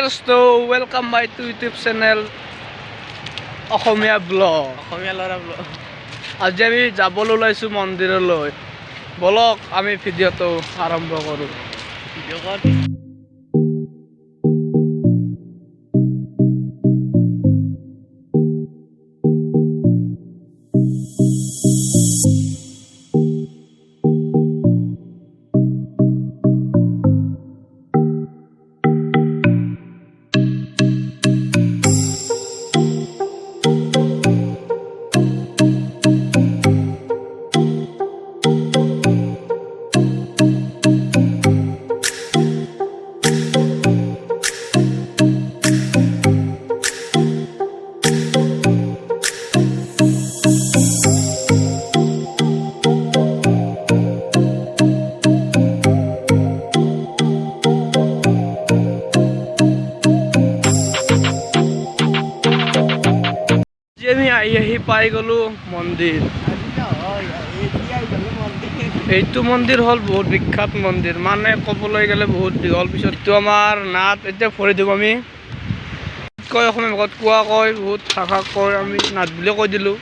Viewers to welcome my to YouTube channel Asomiya blog. Asomiya ল'ৰা blog. আজি আমি যাবলৈ ওলাইছোঁ মন্দিৰলৈ। বলক আমি ভিডিঅ'টো আৰম্ভ কৰোঁ। ভিডিঅ' কৰ। আমি আহি পাই গ'লোঁ মন্দিৰ। এইটো মন্দিৰ হ'ল বহুত বিখ্যাত মন্দিৰ, মানে ক'বলৈ গ'লে বহুত দীঘল। পিছতটো আমাৰ নাট এতিয়া ভৰি দিম আমি কয় অসমীয়া ভাষাত কোৱা কয়, বহুত ভাষা কয়, আমি নাট বুলি কৈ দিলোঁ।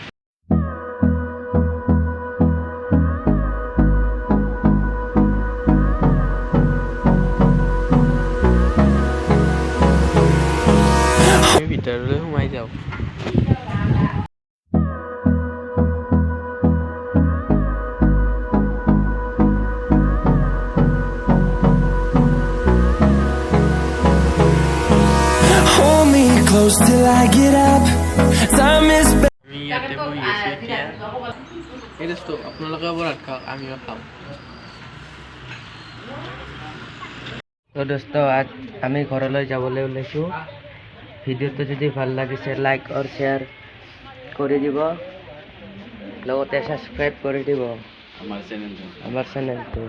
আমি ভিতৰলৈ সোমাই যাওঁ। Close till I get up. Time is আমি ইয়াতে বহি আছোঁ এতিয়া। এই দোস্তো আপোনালোকে ভাত খাওক, আমিও খাওঁ। তো দোস্ত আজ আমি ঘৰলৈ যাবলৈ ওলাইছোঁ। ভিডিঅ'টো যদি ভাল লাগিছে লাইক আৰু শ্বেয়াৰ কৰি দিব, লগতে ছাবস্ক্ৰাইব কৰি দিব আমাৰ চেনেলটো।